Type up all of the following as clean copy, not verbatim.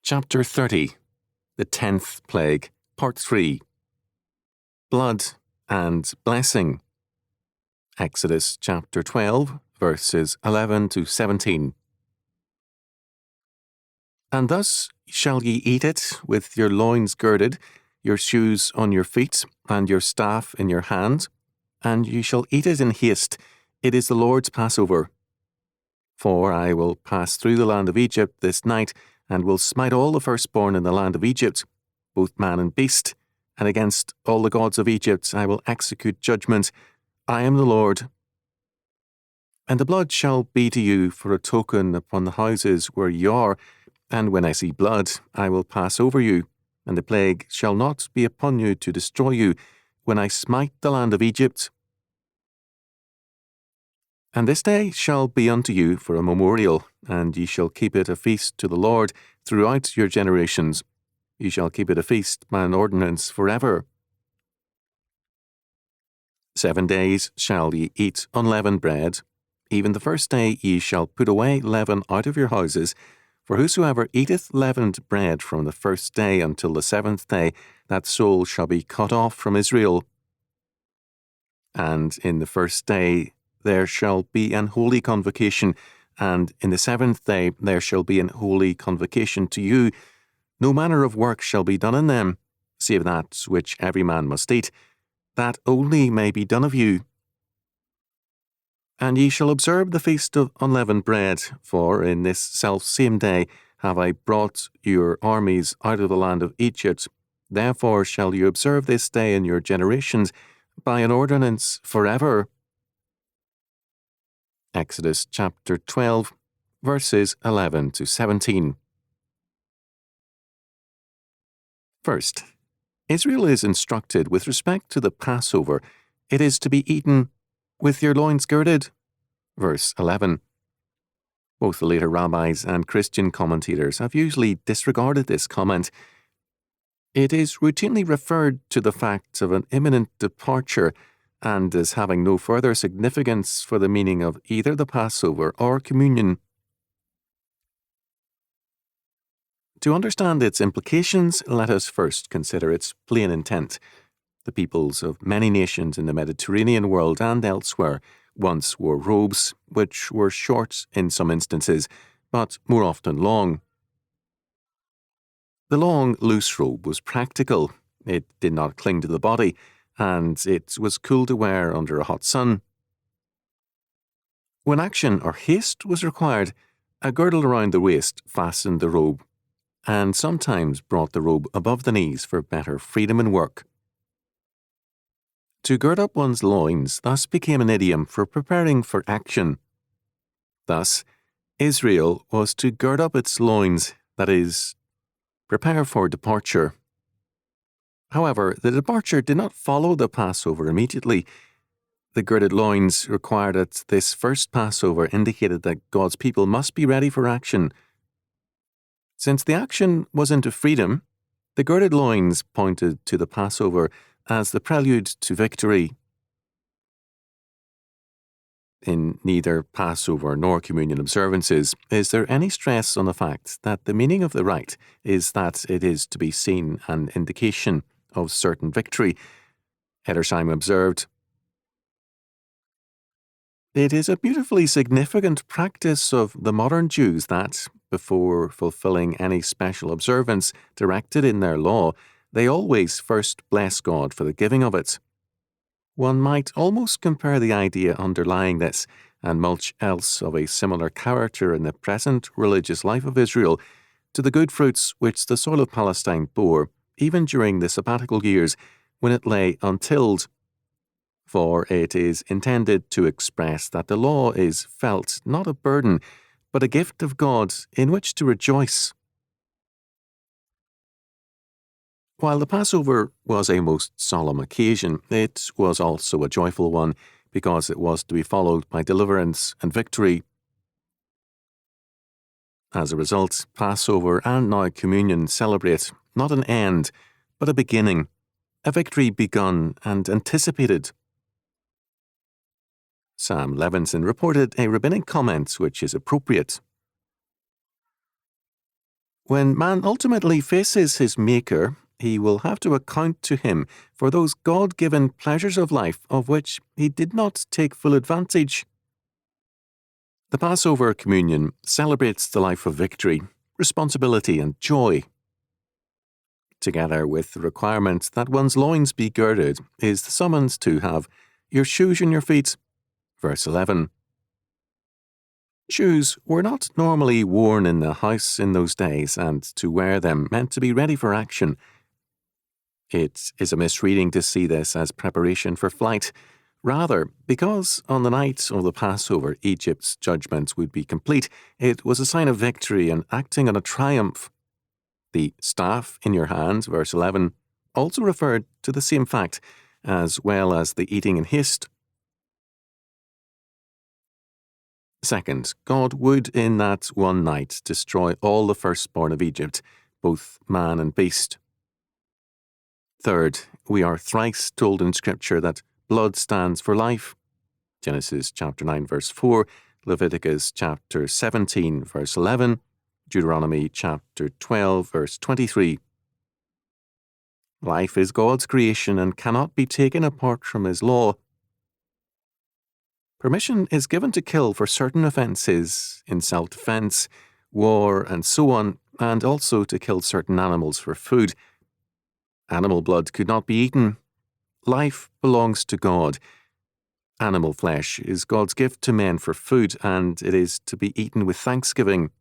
Chapter 30, the 10th Plague, Part 3. Blood and Blessing. Exodus chapter 12, verses 11 to 17. And thus shall ye eat it with your loins girded, your shoes on your feet, and your staff in your hand, and ye shall eat it in haste. It is the Lord's Passover. For I will pass through the land of Egypt this night, and will smite all the firstborn in the land of Egypt, both man and beast, and against all the gods of Egypt I will execute judgment. I am the Lord. And the blood shall be to you for a token upon the houses where ye are, and when I see blood, I will pass over you, and the plague shall not be upon you to destroy you, when I smite the land of Egypt. And this day shall be unto you for a memorial, and ye shall keep it a feast to the Lord throughout your generations. Ye shall keep it a feast by an ordinance forever. 7 days shall ye eat unleavened bread. Even the first day ye shall put away leaven out of your houses. For whosoever eateth leavened bread from the first day until the 7th day, that soul shall be cut off from Israel. And in the first day there shall be an holy convocation, and in the 7th day there shall be an holy convocation to you. No manner of work shall be done in them, save that which every man must eat, that only may be done of you. And ye shall observe the feast of unleavened bread, for in this selfsame day have I brought your armies out of the land of Egypt. Therefore shall you observe this day in your generations by an ordinance forever. Exodus chapter 12, verses 11 to 17. First, Israel is instructed with respect to the Passover. It is to be eaten with your loins girded. Verse 11. Both the later rabbis and Christian commentators have usually disregarded this comment. It is routinely referred to the fact of an imminent departure, and as having no further significance for the meaning of either the Passover or communion. To understand its implications, let us first consider its plain intent. The peoples of many nations in the Mediterranean world and elsewhere once wore robes, which were short in some instances, but more often long. The long, loose robe was practical. It did not cling to the body, and it was cool to wear under a hot sun. When action or haste was required, a girdle around the waist fastened the robe, and sometimes brought the robe above the knees for better freedom in work. To gird up one's loins thus became an idiom for preparing for action. Thus, Israel was to gird up its loins, that is, prepare for departure. However, the departure did not follow the Passover immediately. The girded loins required at this first Passover indicated that God's people must be ready for action. Since the action was into freedom, the girded loins pointed to the Passover as the prelude to victory. In neither Passover nor communion observances is there any stress on the fact that the meaning of the rite is that it is to be seen an indication of certain victory. Edersheim observed, "It is a beautifully significant practice of the modern Jews that, before fulfilling any special observance directed in their law, they always first bless God for the giving of it." One might almost compare the idea underlying this, and much else of a similar character in the present religious life of Israel, to the good fruits which the soil of Palestine bore, even during the sabbatical years when it lay untilled. For it is intended to express that the law is felt not a burden, but a gift of God in which to rejoice. While the Passover was a most solemn occasion, it was also a joyful one, because it was to be followed by deliverance and victory. As a result, Passover and now communion celebrate not an end, but a beginning, a victory begun and anticipated. Sam Levinson reported a rabbinic comment which is appropriate. When man ultimately faces his Maker, he will have to account to him for those God-given pleasures of life of which he did not take full advantage. The Passover communion celebrates the life of victory, responsibility and joy. Together with the requirement that one's loins be girded is the summons to have your shoes on your feet. Verse 11. Shoes were not normally worn in the house in those days, and to wear them meant to be ready for action. It is a misreading to see this as preparation for flight. Rather, because on the night of the Passover Egypt's judgment would be complete, it was a sign of victory and acting on a triumph. The staff in your hand, verse 11, also referred to the same fact, as well as the eating in haste. Second, God would in that one night destroy all the firstborn of Egypt, both man and beast. Third, we are thrice told in Scripture that blood stands for life. Genesis chapter 9 verse 4, Leviticus chapter 17 verse 11, Deuteronomy chapter 12 verse 23. Life is God's creation and cannot be taken apart from His law. Permission is given to kill for certain offences in self-defence, war, and so on, and also to kill certain animals for food. Animal blood could not be eaten. Life belongs to God. Animal flesh is God's gift to men for food, and it is to be eaten with thanksgiving.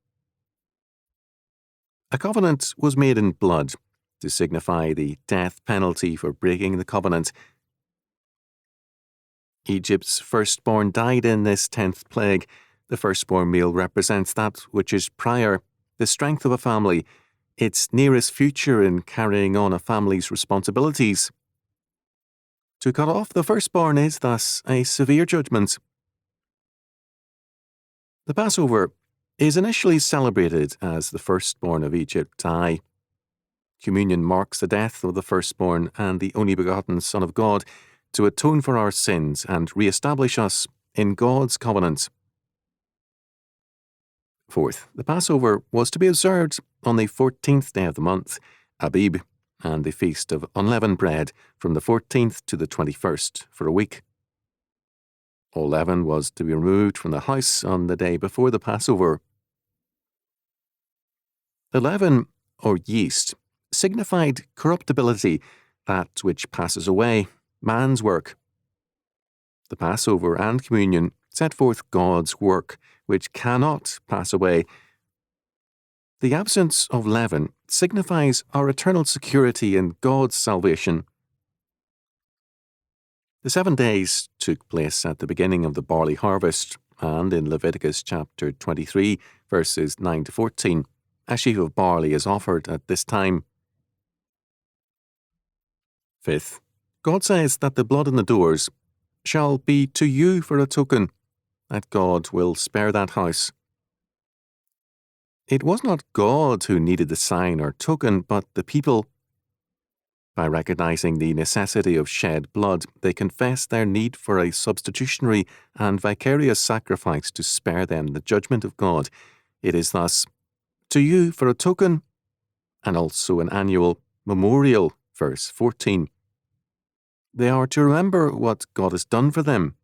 A covenant was made in blood to signify the death penalty for breaking the covenant. Egypt's firstborn died in this 10th plague. The firstborn male represents that which is prior, the strength of a family, its nearest future in carrying on a family's responsibilities. To cut off the firstborn is thus a severe judgment. The Passover is initially celebrated as the firstborn of Egypt die. Communion marks the death of the firstborn and the only begotten Son of God, to atone for our sins and re-establish us in God's covenant. Fourth, the Passover was to be observed on the 14th day of the month, Abib, and the Feast of Unleavened Bread from the 14th to the 21st for a week. All leaven was to be removed from the house on the day before the Passover. The leaven, or yeast, signified corruptibility, that which passes away, man's work. The Passover and communion set forth God's work, which cannot pass away. The absence of leaven signifies our eternal security in God's salvation. The 7 days took place at the beginning of the barley harvest, and in Leviticus chapter 23, verses 9 to 14, a sheaf of barley is offered at this time. Fifth, God says that the blood on the doors shall be to you for a token, that God will spare that house. It was not God who needed the sign or token, but the people. By recognizing the necessity of shed blood, they confessed their need for a substitutionary and vicarious sacrifice to spare them the judgment of God. It is thus, to you for a token, and also an annual memorial, verse 14. They are to remember what God has done for them.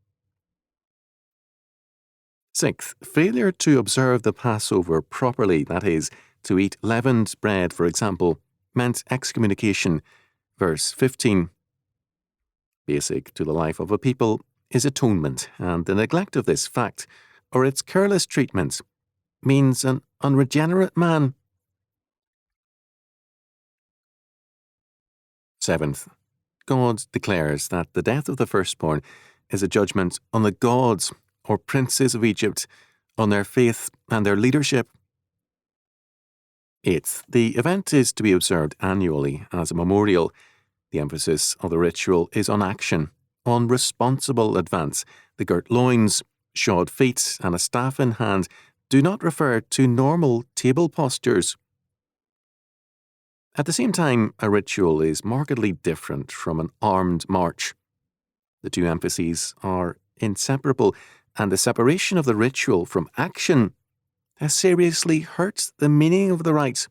Sixth, failure to observe the Passover properly, that is, to eat leavened bread, for example, meant excommunication, verse 15. Basic to the life of a people is atonement, and the neglect of this fact, or its careless treatment, means an unregenerate man. Seventh, God declares that the death of the firstborn is a judgment on the gods or princes of Egypt, on their faith and their leadership. Eighth, the event is to be observed annually as a memorial. The emphasis of the ritual is on action, on responsible advance. The girt loins, shod feet, and a staff in hand do not refer to normal table postures. At the same time, a ritual is markedly different from an armed march. The two emphases are inseparable, and the separation of the ritual from action has seriously hurt the meaning of the rite.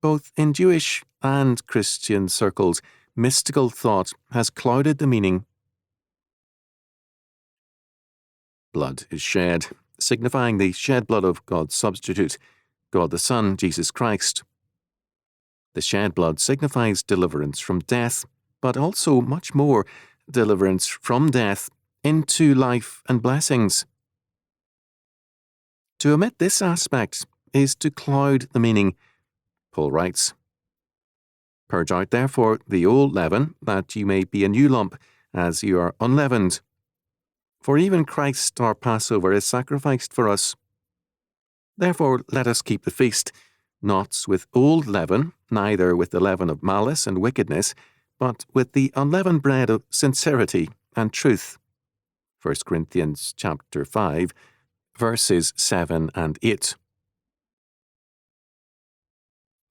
Both in Jewish and Christian circles, mystical thought has clouded the meaning. Blood is shed, signifying the shed blood of God's substitute, God the Son, Jesus Christ. The shed blood signifies deliverance from death, but also much more, deliverance from death into life and blessings. To omit this aspect is to cloud the meaning. Paul writes, "Purge out therefore the old leaven, that ye may be a new lump, as you are unleavened. For even Christ our Passover is sacrificed for us. Therefore let us keep the feast, not with old leaven, neither with the leaven of malice and wickedness, but with the unleavened bread of sincerity and truth." 1 Corinthians chapter 5, verses 7 and 8.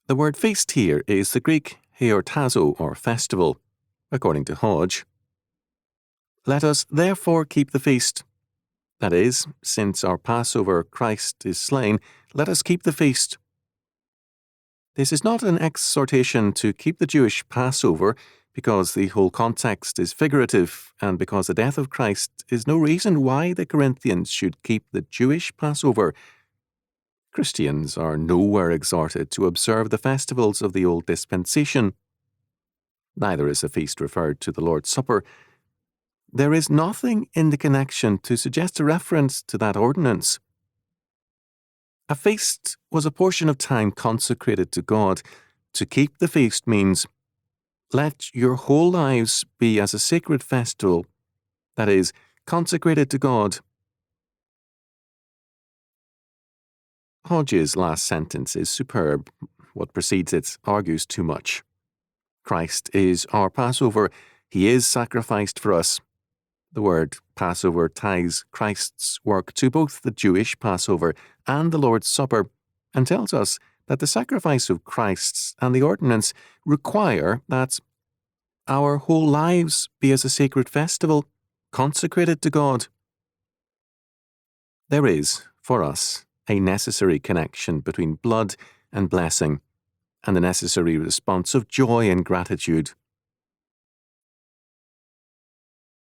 The word feast here is the Greek heortazo, or festival, according to Hodge. Let us therefore keep the feast. That is, since our Passover Christ is slain, let us keep the feast. This is not an exhortation to keep the Jewish Passover, because the whole context is figurative, and because the death of Christ is no reason why the Corinthians should keep the Jewish Passover. Christians are nowhere exhorted to observe the festivals of the old dispensation. Neither is the feast referred to the Lord's Supper. There is nothing in the connection to suggest a reference to that ordinance. A feast was a portion of time consecrated to God. To keep the feast means, let your whole lives be as a sacred festival, that is, consecrated to God. Hodge's last sentence is superb. What precedes it argues too much. Christ is our Passover. He is sacrificed for us. The word Passover ties Christ's work to both the Jewish Passover and the Lord's Supper, and tells us that the sacrifice of Christ and the ordinance require that our whole lives be as a sacred festival, consecrated to God. There is, for us, a necessary connection between blood and blessing, and a necessary response of joy and gratitude.